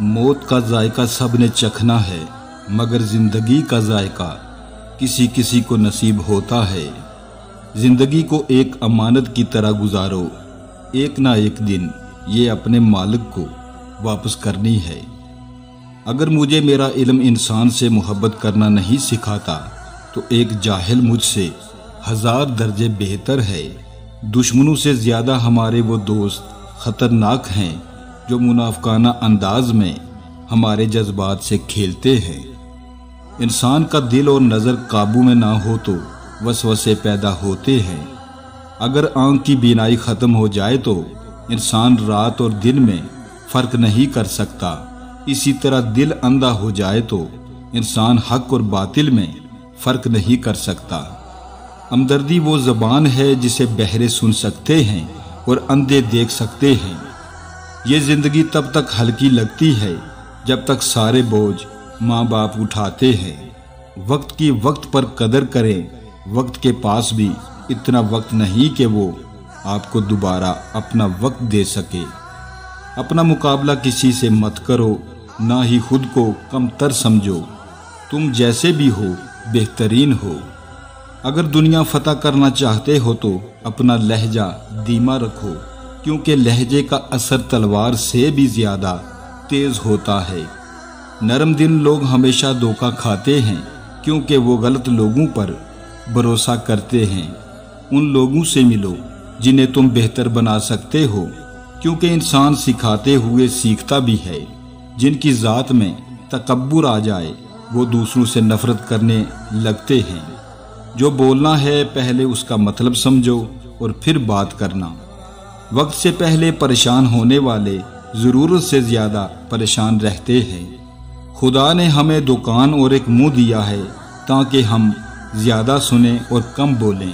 موت کا ذائقہ سب نے چکھنا ہے، مگر زندگی کا ذائقہ کسی کسی کو نصیب ہوتا ہے۔ زندگی کو ایک امانت کی طرح گزارو، ایک نہ ایک دن یہ اپنے مالک کو واپس کرنی ہے۔ اگر مجھے میرا علم انسان سے محبت کرنا نہیں سکھاتا تو ایک جاہل مجھ سے 1000 درجے بہتر ہے۔ دشمنوں سے زیادہ ہمارے وہ دوست خطرناک ہیں جو منافقانہ انداز میں ہمارے جذبات سے کھیلتے ہیں۔ انسان کا دل اور نظر قابو میں نہ ہو تو وسوسے پیدا ہوتے ہیں۔ اگر آنکھ کی بینائی ختم ہو جائے تو انسان رات اور دن میں فرق نہیں کر سکتا۔ اسی طرح دل اندھا ہو جائے تو انسان حق اور باطل میں فرق نہیں کر سکتا۔ ہمدردی وہ زبان ہے جسے بہرے سن سکتے ہیں اور اندھے دیکھ سکتے ہیں۔ یہ زندگی تب تک ہلکی لگتی ہے جب تک سارے بوجھ ماں باپ اٹھاتے ہیں۔ وقت کی وقت پر قدر کریں، وقت کے پاس بھی اتنا وقت نہیں کہ وہ آپ کو دوبارہ اپنا وقت دے سکے۔ اپنا مقابلہ کسی سے مت کرو، نہ ہی خود کو کم تر سمجھو۔ تم جیسے بھی ہو بہترین ہو۔ اگر دنیا فتح کرنا چاہتے ہو تو اپنا لہجہ دھیما رکھو، کیونکہ لہجے کا اثر تلوار سے بھی زیادہ تیز ہوتا ہے۔ نرم دل لوگ ہمیشہ دھوکہ کھاتے ہیں کیونکہ وہ غلط لوگوں پر بھروسہ کرتے ہیں۔ ان لوگوں سے ملو جنہیں تم بہتر بنا سکتے ہو، کیونکہ انسان سکھاتے ہوئے سیکھتا بھی ہے۔ جن کی ذات میں تکبر آ جائے وہ دوسروں سے نفرت کرنے لگتے ہیں۔ جو بولنا ہے پہلے اس کا مطلب سمجھو اور پھر بات کرنا۔ وقت سے پہلے پریشان ہونے والے ضرورت سے زیادہ پریشان رہتے ہیں۔ خدا نے ہمیں دو کان اور ایک منہ دیا ہے تاکہ ہم زیادہ سنیں اور کم بولیں۔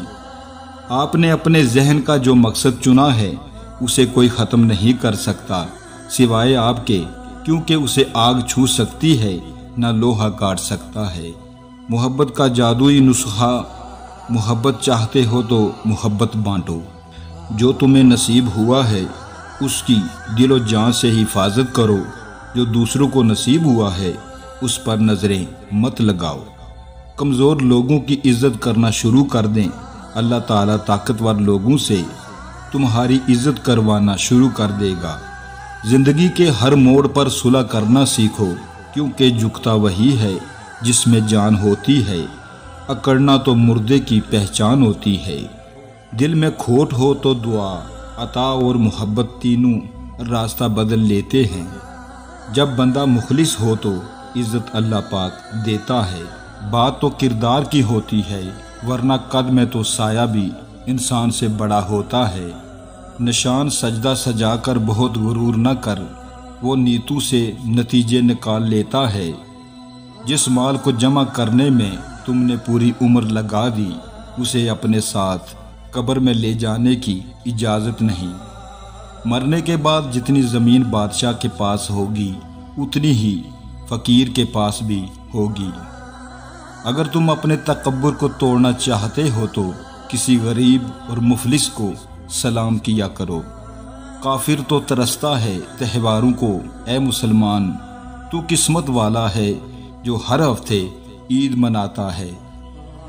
آپ نے اپنے ذہن کا جو مقصد چنا ہے اسے کوئی ختم نہیں کر سکتا سوائے آپ کے، کیونکہ اسے آگ چھو سکتی ہے نہ لوہا کاٹ سکتا ہے۔ محبت کا جادوئی نسخہ، محبت چاہتے ہو تو محبت بانٹو۔ جو تمہیں نصیب ہوا ہے اس کی دل و جان سے حفاظت کرو، جو دوسروں کو نصیب ہوا ہے اس پر نظریں مت لگاؤ۔ کمزور لوگوں کی عزت کرنا شروع کر دیں، اللہ تعالیٰ طاقتور لوگوں سے تمہاری عزت کروانا شروع کر دے گا۔ زندگی کے ہر موڑ پر صلح کرنا سیکھو، کیونکہ جھکتا وہی ہے جس میں جان ہوتی ہے، اکڑنا تو مردے کی پہچان ہوتی ہے۔ دل میں کھوٹ ہو تو دعا، عطا اور محبت تینوں راستہ بدل لیتے ہیں۔ جب بندہ مخلص ہو تو عزت اللہ پاک دیتا ہے۔ بات تو کردار کی ہوتی ہے، ورنہ قد میں تو سایہ بھی انسان سے بڑا ہوتا ہے۔ نشان سجدہ سجا کر بہت غرور نہ کر، وہ نیتو سے نتیجے نکال لیتا ہے۔ جس مال کو جمع کرنے میں تم نے پوری عمر لگا دی، اسے اپنے ساتھ قبر میں لے جانے کی اجازت نہیں۔ مرنے کے بعد جتنی زمین بادشاہ کے پاس ہوگی اتنی ہی فقیر کے پاس بھی ہوگی۔ اگر تم اپنے تکبر کو توڑنا چاہتے ہو تو کسی غریب اور مفلس کو سلام کیا کرو۔ کافر تو ترستا ہے تہواروں کو، اے مسلمان تو قسمت والا ہے جو ہر ہفتے عید مناتا ہے۔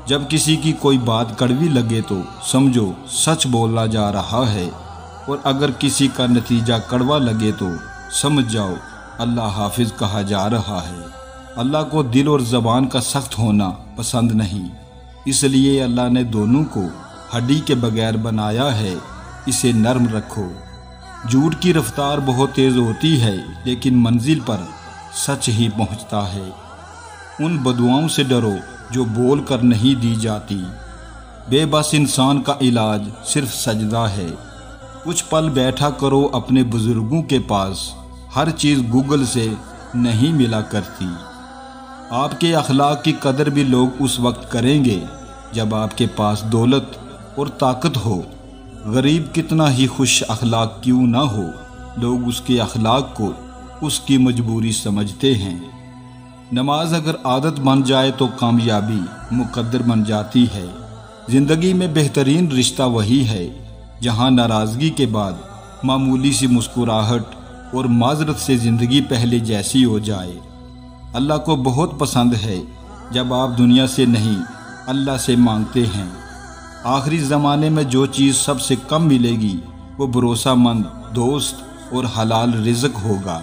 جب کسی کی کوئی بات کڑوی لگے تو سمجھو سچ بولا جا رہا ہے، اور اگر کسی کا نتیجہ کڑوا لگے تو سمجھ جاؤ اللہ حافظ کہا جا رہا ہے۔ اللہ کو دل اور زبان کا سخت ہونا پسند نہیں، اس لیے اللہ نے دونوں کو ہڈی کے بغیر بنایا ہے۔ اسے نرم رکھو۔ جھوٹ کی رفتار بہت تیز ہوتی ہے لیکن منزل پر سچ ہی پہنچتا ہے۔ ان بددعاؤں سے ڈرو جو بول کر نہیں دی جاتی۔ بے بس انسان کا علاج صرف سجدہ ہے۔ کچھ پل بیٹھا کرو اپنے بزرگوں کے پاس، ہر چیز گوگل سے نہیں ملا کرتی۔ آپ کے اخلاق کی قدر بھی لوگ اس وقت کریں گے جب آپ کے پاس دولت اور طاقت ہو۔ غریب کتنا ہی خوش اخلاق کیوں نہ ہو، لوگ اس کے اخلاق کو اس کی مجبوری سمجھتے ہیں۔ نماز اگر عادت بن جائے تو کامیابی مقدر بن جاتی ہے۔ زندگی میں بہترین رشتہ وہی ہے جہاں ناراضگی کے بعد معمولی سی مسکراہٹ اور معذرت سے زندگی پہلے جیسی ہو جائے۔ اللہ کو بہت پسند ہے جب آپ دنیا سے نہیں اللہ سے مانگتے ہیں۔ آخری زمانے میں جو چیز سب سے کم ملے گی وہ بھروسہ مند دوست اور حلال رزق ہوگا۔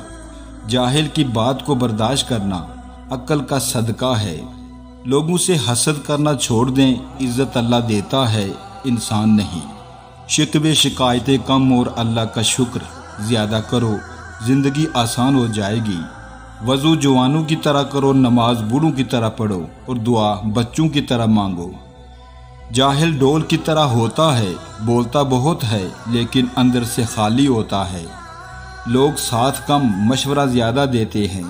جاہل کی بات کو برداشت کرنا عقل کا صدقہ ہے۔ لوگوں سے حسد کرنا چھوڑ دیں، عزت اللہ دیتا ہے، انسان نہیں۔ شکوے شکایتیں کم اور اللہ کا شکر زیادہ کرو، زندگی آسان ہو جائے گی۔ وضو جوانوں کی طرح کرو، نماز بوڑھوں کی طرح پڑھو اور دعا بچوں کی طرح مانگو۔ جاہل ڈول کی طرح ہوتا ہے، بولتا بہت ہے لیکن اندر سے خالی ہوتا ہے۔ لوگ ساتھ کم مشورہ زیادہ دیتے ہیں۔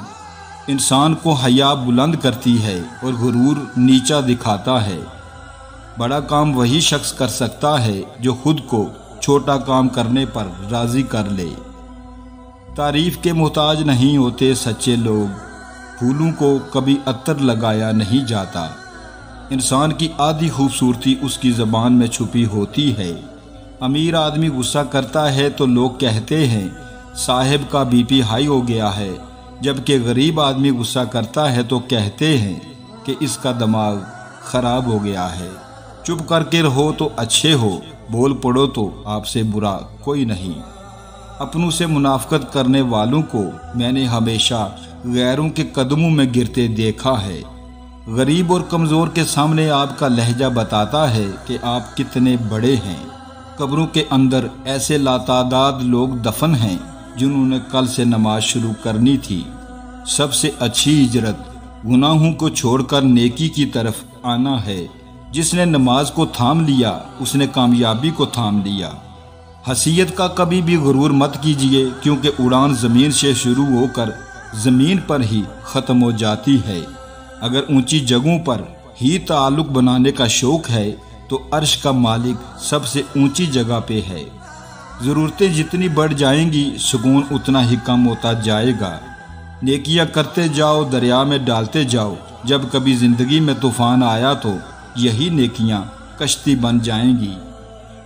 انسان کو حیا بلند کرتی ہے اور غرور نیچا دکھاتا ہے۔ بڑا کام وہی شخص کر سکتا ہے جو خود کو چھوٹا کام کرنے پر راضی کر لے۔ تعریف کے محتاج نہیں ہوتے سچے لوگ، پھولوں کو کبھی عطر لگایا نہیں جاتا۔ انسان کی آدھی خوبصورتی اس کی زبان میں چھپی ہوتی ہے۔ امیر آدمی غصہ کرتا ہے تو لوگ کہتے ہیں صاحب کا بی پی ہائی ہو گیا ہے، جبکہ غریب آدمی غصہ کرتا ہے تو کہتے ہیں کہ اس کا دماغ خراب ہو گیا ہے۔ چپ کر کے رہو تو اچھے ہو، بول پڑو تو آپ سے برا کوئی نہیں۔ اپنوں سے منافقت کرنے والوں کو میں نے ہمیشہ غیروں کے قدموں میں گرتے دیکھا ہے۔ غریب اور کمزور کے سامنے آپ کا لہجہ بتاتا ہے کہ آپ کتنے بڑے ہیں۔ قبروں کے اندر ایسے لاتعداد لوگ دفن ہیں جنہوں نے کل سے نماز شروع کرنی تھی۔ سب سے اچھی ہجرت گناہوں کو چھوڑ کر نیکی کی طرف آنا ہے۔ جس نے نماز کو تھام لیا اس نے کامیابی کو تھام لیا۔ حیثیت کا کبھی بھی غرور مت کیجیے، کیونکہ اڑان زمین سے شروع ہو کر زمین پر ہی ختم ہو جاتی ہے۔ اگر اونچی جگہوں پر ہی تعلق بنانے کا شوق ہے تو عرش کا مالک سب سے اونچی جگہ پہ ہے۔ ضرورتیں جتنی بڑھ جائیں گی سکون اتنا ہی کم ہوتا جائے گا۔ نیکیاں کرتے جاؤ، دریا میں ڈالتے جاؤ، جب کبھی زندگی میں طوفان آیا تو یہی نیکیاں کشتی بن جائیں گی۔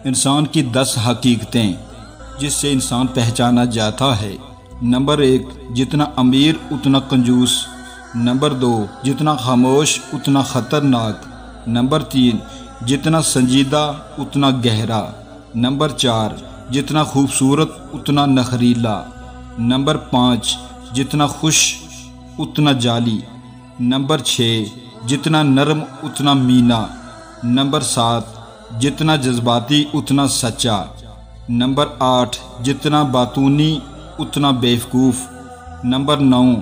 انسان کی 10 حقیقتیں جس سے انسان پہچانا جاتا ہے۔ نمبر 1، جتنا امیر اتنا کنجوس۔ نمبر 2، جتنا خاموش اتنا خطرناک۔ نمبر 3، جتنا سنجیدہ اتنا گہرا۔ نمبر 4، جتنا خوبصورت اتنا نخریلا۔ نمبر 5، جتنا خوش اتنا جعلی۔ نمبر 6، جتنا نرم اتنا مینا۔ نمبر 7، جتنا جذباتی اتنا سچا۔ نمبر 8، جتنا باطونی اتنا بیوقوف۔ نمبر 9،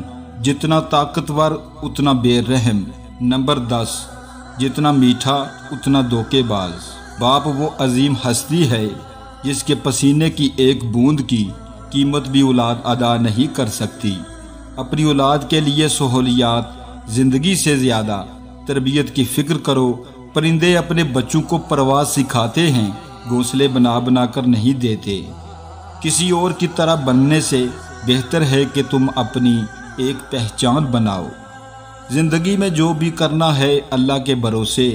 جتنا طاقتور اتنا بے رحم۔ نمبر 10، جتنا میٹھا اتنا دھوکے باز۔ باپ وہ عظیم ہستی ہے جس کے پسینے کی ایک بوند کی قیمت بھی اولاد ادا نہیں کر سکتی۔ اپنی اولاد کے لیے سہولیات زندگی سے زیادہ تربیت کی فکر کرو۔ پرندے اپنے بچوں کو پرواز سکھاتے ہیں، گھونسلے بنا بنا کر نہیں دیتے۔ کسی اور کی طرح بننے سے بہتر ہے کہ تم اپنی ایک پہچان بناؤ۔ زندگی میں جو بھی کرنا ہے اللہ کے بھروسے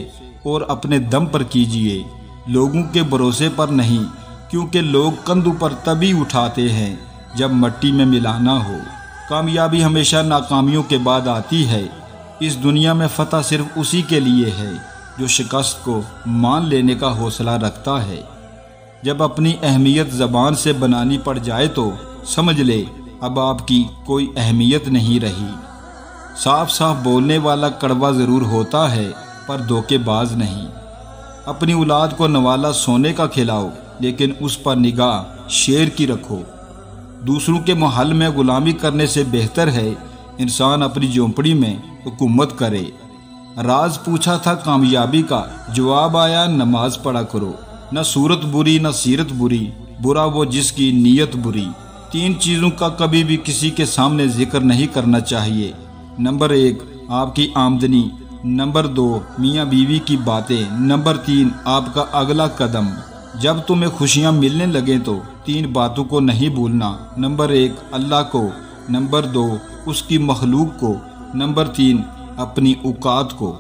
اور اپنے دم پر کیجیے، لوگوں کے بھروسے پر نہیں، کیونکہ لوگ کندھوں پر تبھی اٹھاتے ہیں جب مٹی میں ملانا ہو۔ کامیابی ہمیشہ ناکامیوں کے بعد آتی ہے۔ اس دنیا میں فتح صرف اسی کے لیے ہے جو شکست کو مان لینے کا حوصلہ رکھتا ہے۔ جب اپنی اہمیت زبان سے بنانی پڑ جائے تو سمجھ لے اب آپ کی کوئی اہمیت نہیں رہی۔ صاف صاف بولنے والا کڑوا ضرور ہوتا ہے پر دھوکے باز نہیں۔ اپنی اولاد کو نوالا سونے کا کھلاؤ لیکن اس پر نگاہ شیر کی رکھو۔ دوسروں کے محل میں غلامی کرنے سے بہتر ہے انسان اپنی جھونپڑی میں حکومت کرے۔ راز پوچھا تھا کامیابی کا، جواب آیا نماز پڑھا کرو۔ نہ صورت بری نہ سیرت بری، برا وہ جس کی نیت بری۔ 3 چیزوں کا کبھی بھی کسی کے سامنے ذکر نہیں کرنا چاہیے۔ نمبر 1، آپ کی آمدنی۔ نمبر 2، میاں بیوی کی باتیں۔ نمبر 3، آپ کا اگلا قدم۔ جب تمہیں خوشیاں ملنے لگیں تو 3 باتوں کو نہیں بھولنا۔ نمبر 1، اللہ کو۔ نمبر 2، اس کی مخلوق کو۔ نمبر 3، اپنی اوقات کو۔